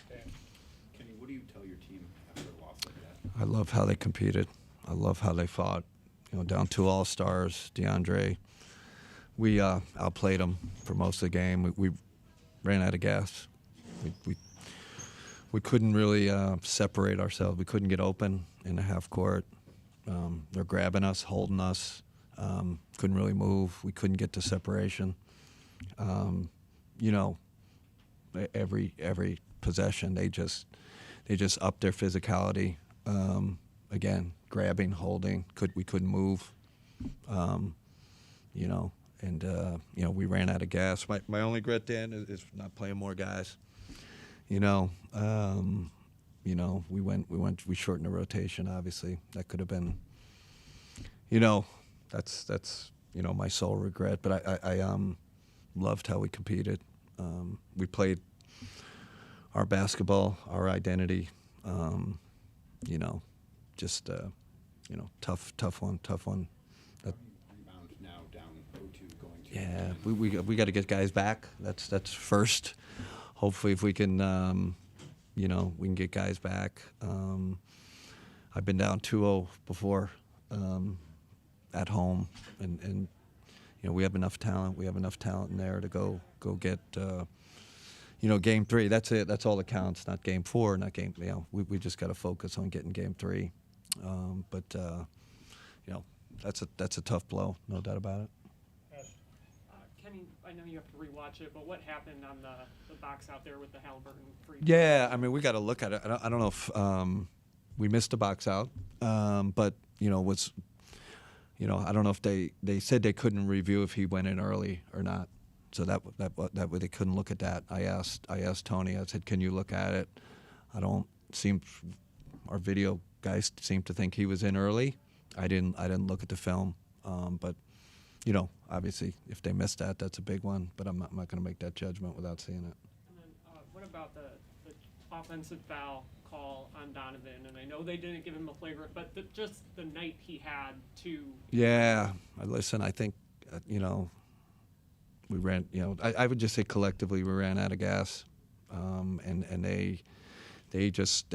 Kenny, what do you tell your team after a loss like that? I love how they competed. I love how they fought. Down two all-stars, DeAndre. We outplayed them for most of the game. We ran out of gas. We couldn't really separate ourselves. We couldn't get open in the half court. They're grabbing us, holding us. Couldn't really move. We couldn't get to separation. Every possession they just upped their physicality. Again, grabbing, holding. We couldn't move. We ran out of gas. My only regret, Dan, is not playing more guys. We shortened the rotation. Obviously, that could have been. That's my sole regret. But I loved how we competed. We played our basketball, our identity. Tough one. Rebound now down 0-2 going to. Yeah, we got to get guys back. That's first. Hopefully, if we can, we can get guys back. I've been down 2-0 before at home, and we have enough talent. We have enough talent in there to go get. Game 3. That's it. That's all that counts. Not game 4. Not game. We just got to focus on getting game 3. That's a tough blow, no doubt about it. Kenny, I know you have to rewatch it, but what happened on the box out there with the Haliburton free? Yeah, I mean, we got to look at it. I don't know if we missed the box out, but was I don't know if they said they couldn't review if he went in early or not. So that way they couldn't look at that. I asked Tony. I said, "Can you look at it?" Our video guys seemed to think he was in early. I didn't look at the film, but obviously if they missed that, that's a big one. But I'm not going to make that judgment without seeing it. And then what about the offensive foul call on Donovan? And I know they didn't give him a flagrant, but just the night he had to. Yeah, listen. I think we ran. I would just say collectively we ran out of gas, and they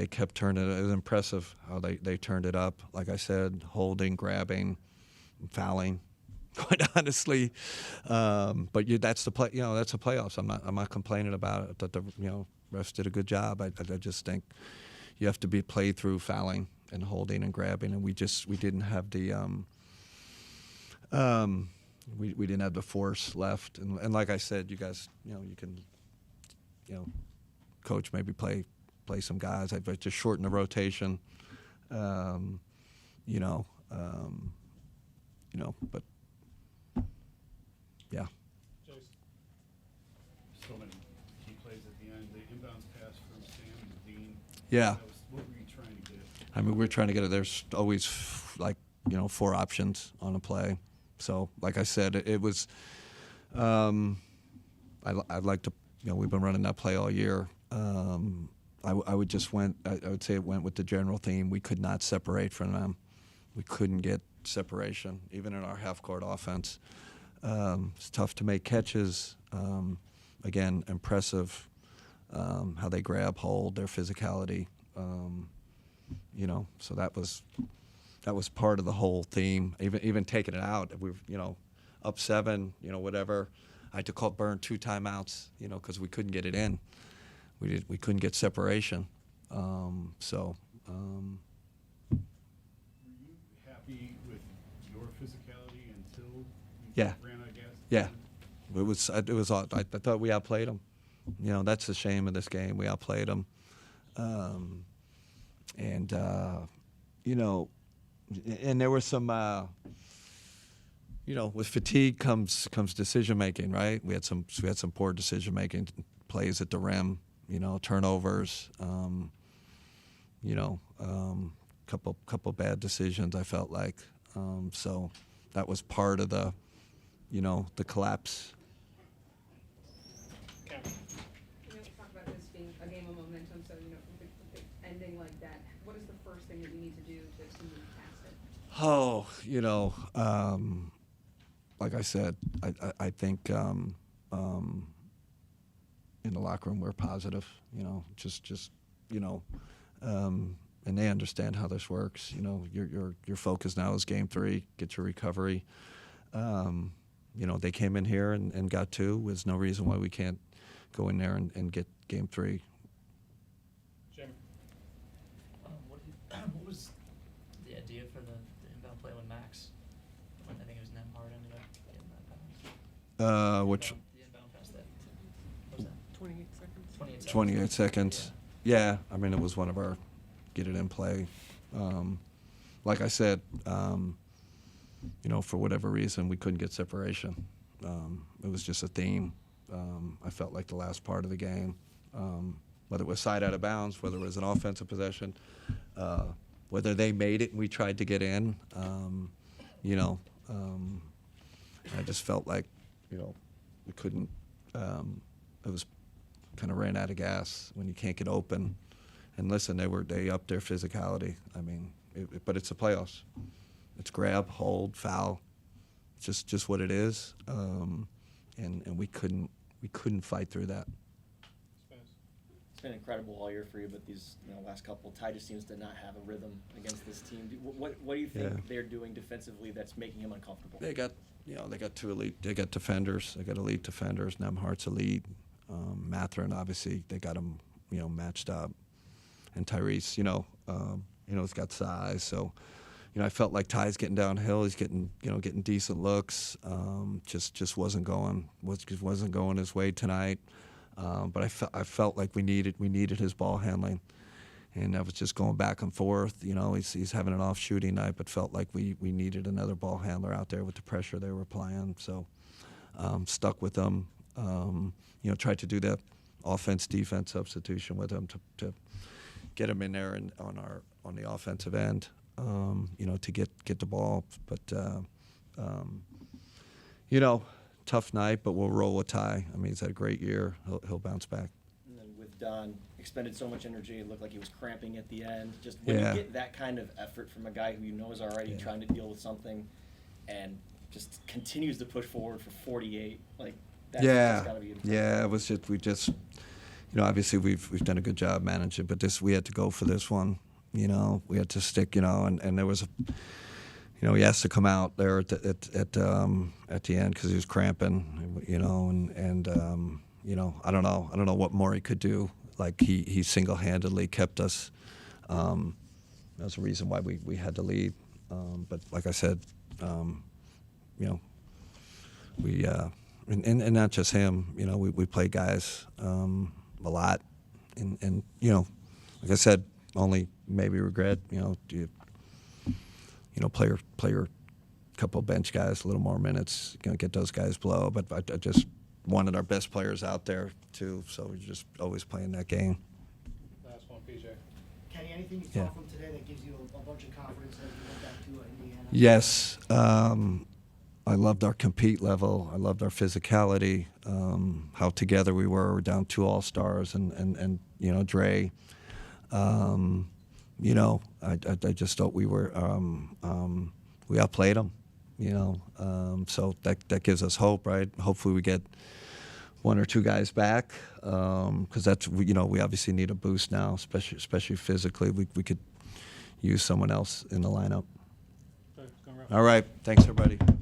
kept turning it. It was impressive how they turned it up. Like I said, holding, grabbing, fouling. Quite honestly, but that's the play. That's the playoffs. I'm not complaining about it. That the refs did a good job. I just think you have to be played through fouling and holding and grabbing, and we didn't have the we didn't have the force left. And like I said, you guys, you can, coach maybe play some guys. I just shorten the rotation, but. Yeah. So many key plays at the end. The inbounds pass from Sam to Dean. Yeah. What were you trying to get? I mean, we're trying to get it. There's always 4 options on a play. So, like I said, it was. I'd like to. We've been running that play all year. I would say it went with the general theme. We could not separate from them. We couldn't get separation, even in our half-court offense. It's tough to make catches. Again, impressive how they grab, hold, their physicality. So that was part of the whole theme. Even taking it out, we up 7, whatever. I had to burn 2 timeouts, because we couldn't get it in. We couldn't get separation. Were you happy with your physicality until you ran out of gas? Yeah. It was. I thought we outplayed them. That's the shame of this game. We outplayed them. And there was some. With fatigue comes decision making, right? We had some poor decision making plays at the rim. Turnovers. Couple bad decisions. I felt like. So that was part of the. The collapse. Can you talk about this being a game of momentum? So, with the ending like that, what is the first thing that you need to do to move past it? Like I said, I think in the locker room we're positive. Just and they understand how this works. Your focus now is game 3, get your recovery. They came in here and got 2. There's no reason why we can't go in there and get game 3. Jim. What was the idea for the inbound play when Max, I think it was Nemhard, ended up getting that pass? Which The inbound pass that, what was that? 28 seconds. 28 seconds. 28 seconds. Yeah, I mean, it was one of our get it in play. Like I said, for whatever reason, we couldn't get separation. It was just a theme. I felt like the last part of the game, whether it was side out of bounds, whether it was an offensive possession, whether they made it and we tried to get in, I just felt like, we couldn't, it was kind of ran out of gas when you can't get open. And listen, they upped their physicality. I mean, but it's the playoffs. It's grab, hold, foul. It's just what it is. And we couldn't fight through that. It's been incredible all year for you, but these last couple, Ty just seems to not have a rhythm against this team. What do you think they're doing defensively that's making him uncomfortable? They got 2 elite. They got defenders. They got elite defenders. Nemhart's elite. Matherin, obviously, they got him matched up. And Tyrese, he's got size. So, I felt like Ty's getting downhill. He's getting decent looks. Just wasn't going his way tonight. But I felt like we needed his ball handling, and I was just going back and forth. He's having an off shooting night, but felt like we needed another ball handler out there with the pressure they were applying. So stuck with them. Tried to do that offense-defense substitution with him to get him in there and on the offensive end. To get the ball, but tough night, but we'll roll with Ty. I mean, he's had a great year. He'll bounce back. And then with Don, expended so much energy, it looked like he was cramping at the end. Just when you get that kind of effort from a guy who is already trying to deal with something, and just continues to push forward for 48, that's got to be incredible. Yeah, it was just obviously we've done a good job managing, but we had to go for this one. We had to stick, and there was he asked to come out there at the end because he was cramping, and I don't know what more he could do. Like he single-handedly kept us. That's the reason why we had to lead. But like I said, we and not just him. We play guys a lot, and like I said, only maybe regret, player, couple bench guys, a little more minutes, get those guys blow. But I just wanted our best players out there too, so we're just always playing that game. Last one, PJ. Kenny, anything you saw from today that gives you a bunch of confidence as you go back to Indiana? Yes. I loved our compete level. I loved our physicality, how together we were. We're down 2 all-stars and Dre. I just thought we were we outplayed them. So that gives us hope, right? Hopefully we get 1 or 2 guys back, because that's we obviously need a boost now, especially physically. We could use someone else in the lineup. All right, thanks everybody.